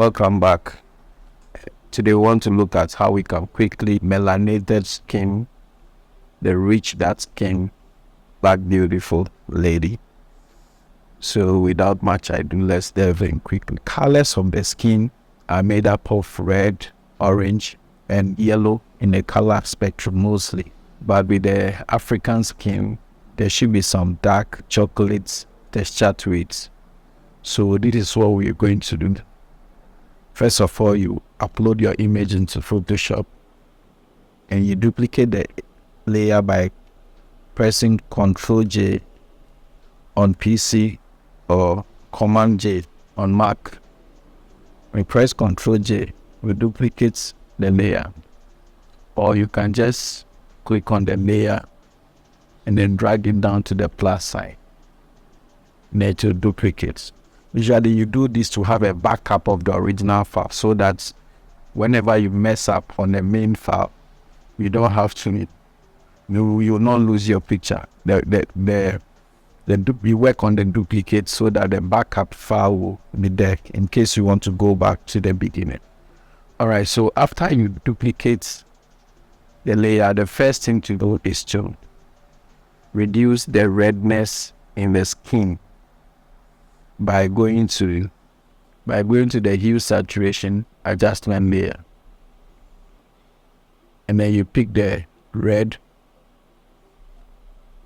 Welcome back. Today we want to look at how we can quickly melanated skin, the rich dark skin, black beautiful lady. So without much ado, let's delve in quickly. Colors of the skin are made up of red, orange, and yellow in the color spectrum mostly. But with the African skin, there should be some dark chocolate texture to it. So this is what we're going to do. First of all, you upload your image into Photoshop and you duplicate the layer by pressing Ctrl J on PC or Command J on Mac. When you press Ctrl J, we duplicate the layer, or you can just click on the layer and then drag it down to the plus sign. Then to duplicate. Usually you do this to have a backup of the original file so that whenever you mess up on the main file, you don't have to, you will not lose your picture. You work on the duplicate so that the backup file will be there in case you want to go back to the beginning. Alright, so after you duplicate the layer, the first thing to do is to reduce the redness in the skin by going to the hue saturation adjustment layer, and then you pick the red,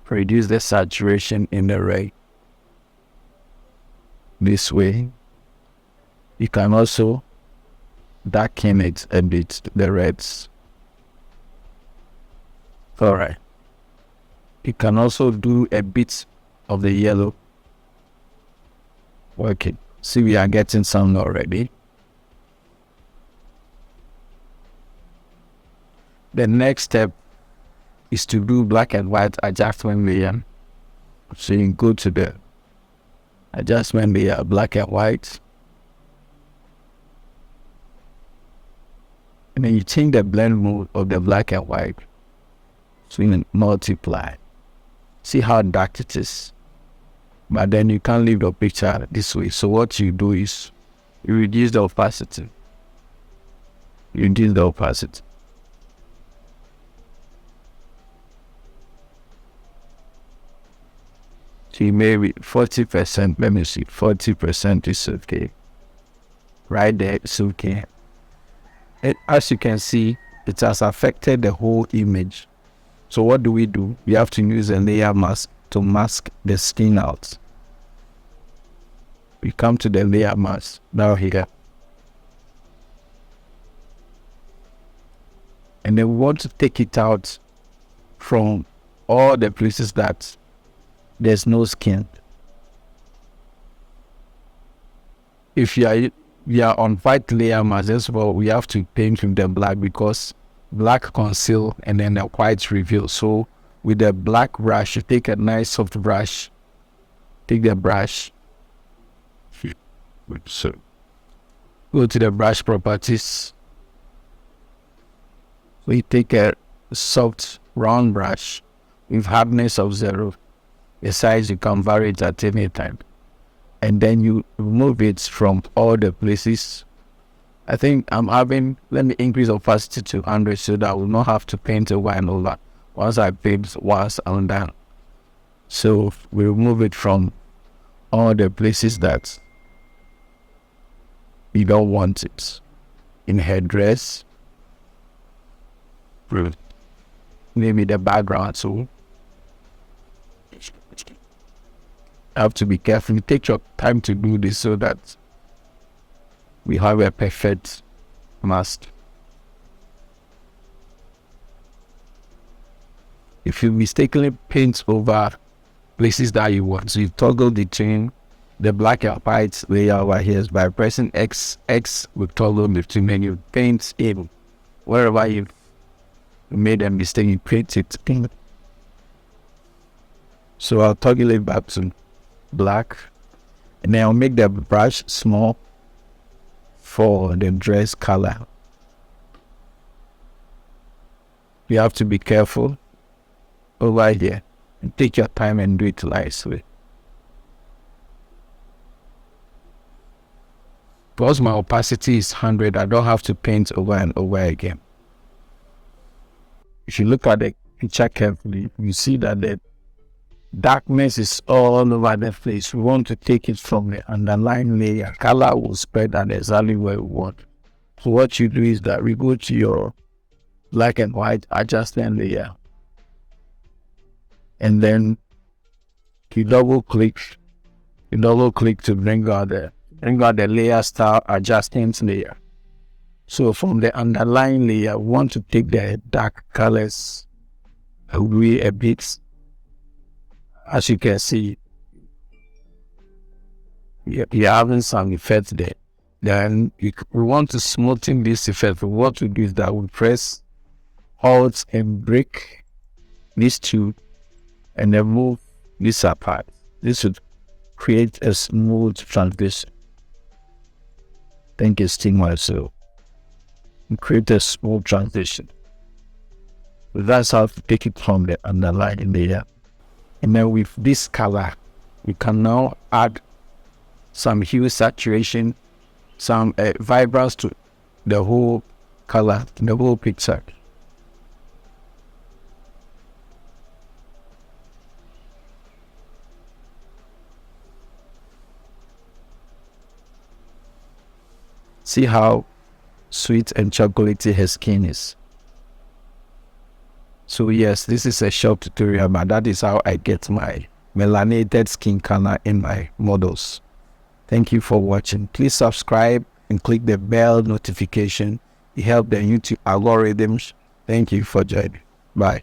reduce the saturation in the red this way. You can also darken it a bit, the reds. Alright, you can also do a bit of the yellow. Okay, see, we are getting some already. The next step is to do black and white adjustment layer. So you go to the adjustment layer, black and white, and then you change the blend mode of the black and white. So you multiply. See how dark it is. But then you can't leave the picture this way. So what you do is you reduce the opacity. So you maybe 40%, let me see, 40% is okay. Right there, it's okay. And as you can see, it has affected the whole image. So what do? We have to use a layer mask to mask the skin out. We come to the layer mask now here, and then we want to take it out from all the places that there's no skin. If you are on white layer mask, that's what we have to paint with the black, because black conceal and then the white reveal. So with the black brush, you take a nice soft brush, take the brush, so go to the brush properties. We take a soft round brush with hardness of 0. The size you can vary it at any time, and then you remove it from all the places. I think let me increase opacity to 100 so that I will not have to paint over and over. Once I paint once, I'm done. So we remove it from all the places that we don't want it. In headdress, maybe the background. So you have to be careful. Take your time to do this so that we have a perfect mask. If you mistakenly paint over places that you want, so you toggle between the black and white layer over here by pressing X will toggle between, and you paint in wherever you made a mistake, you paint it. So I'll toggle it back to black, and then I'll make the brush small for the dress color. You have to be careful over here and take your time and do it nicely. Because my opacity is 100, I don't have to paint over and over again. If you look at the picture carefully, you see that the darkness is all over the place. We want to take it from the underlying layer. Color will spread that exactly where we want. So what you do is that we go to your black and white adjustment layer, and then you double click to bring out the layer style adjustment layer. So from the underlying layer, we want to take the dark colors away a bit. As you can see, you're having some effect there. Then we want to smoothen this effect. What we do is that we press Alt and break these two and then move this apart. This would create a smooth transition. Thank you, Stingwell. So create a smooth transition. That's how to take it from the underlying layer. And then with this color, we can now add some hue saturation, some vibrance to the whole color, the whole picture. See how sweet and chocolatey her skin is. So yes, this is a short tutorial, but that is how I get my melanated skin color in my models. Thank you for watching. Please subscribe and click the bell notification. It helps the YouTube algorithms. Thank you for joining. Bye.